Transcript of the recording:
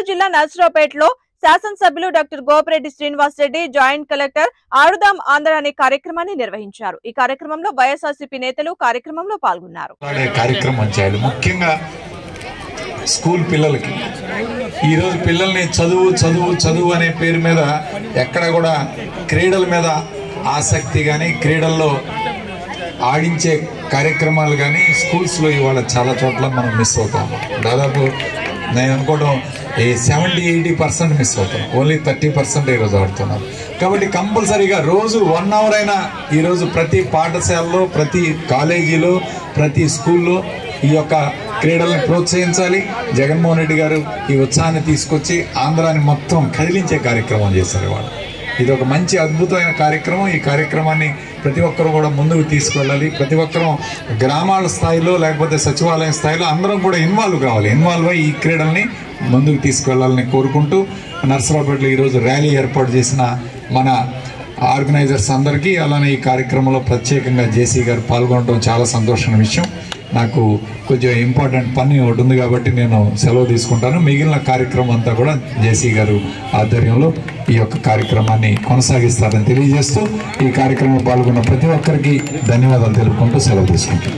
జిల్లా నర్సరావుపేటలో శాసనసభ్యులు doctor Gopireddy Srinivas Reddy, joint collector Aadudam Andhra అనే కార్యక్రమాన్ని నిర్వహించారు. ఈ కార్యక్రమంలో వైఎస్ఆర్సీపీ నేతలు కార్యక్రమంలో పాల్గొన్నారు. ముఖ్యంగా స్కూల్ పిల్లలకి ఈరోజు పిల్లల్ని చదువు చదువు చదువు అనే పేరు మీద ఎక్కడ కూడా క్రీడల మీద ఆసక్తి కానీ క్రీడల్లో ఆడించే కార్యక్రమాలు కానీ స్కూల్స్లో ఇవాళ చాలా చోట్ల మనం మిస్ అవుతాం. దాదాపు నేను అనుకోవడం 70-80% మిస్ అవుతాం. ఓన్లీ 30% ఈరోజు ఆడుతున్నారు. కాబట్టి కంపల్సరీగా రోజు 1 hour అయినా ఈరోజు ప్రతి పాఠశాలలో, ప్రతి కాలేజీలో, ప్రతి స్కూల్లో ఈ యొక్క క్రీడలను ప్రోత్సహించాలి. జగన్మోహన్ రెడ్డి గారు ఈ ఉత్సాహాన్ని తీసుకొచ్చి ఆంధ్రాని మొత్తం కదిలించే కార్యక్రమం చేశారు. వాళ్ళు ఇది ఒక మంచి అద్భుతమైన కార్యక్రమం. ఈ కార్యక్రమాన్ని ప్రతి ఒక్కరూ కూడా ముందుకు తీసుకువెళ్ళాలి. ప్రతి ఒక్కరూ గ్రామాల స్థాయిలో లేకపోతే సచివాలయం స్థాయిలో అందరం కూడా ఇన్వాల్వ్ కావాలి. ఇన్వాల్వ్ అయ్యి ఈ క్రీడల్ని ముందుకు తీసుకువెళ్ళాలని కోరుకుంటూ నర్సరావుపేటలో ఈరోజు ర్యాలీ ఏర్పాటు చేసిన మన ఆర్గనైజర్స్ అందరికీ, అలానే ఈ కార్యక్రమంలో ప్రత్యేకంగా జేసీ గారు పాల్గొనడం చాలా సంతోషమైన విషయం. నాకు కొంచెం ఇంపార్టెంట్ పని ఒకటి ఉంది కాబట్టి నేను సెలవు తీసుకుంటాను. మిగిలిన కార్యక్రమం అంతా కూడా జేసీ గారు ఆధ్వర్యంలో ఈ యొక్క కార్యక్రమాన్ని కొనసాగిస్తారని తెలియజేస్తూ ఈ కార్యక్రమంలో పాల్గొన్న ప్రతి ఒక్కరికి ధన్యవాదాలు తెలుపుకుంటూ సెలవు తీసుకుంటాను.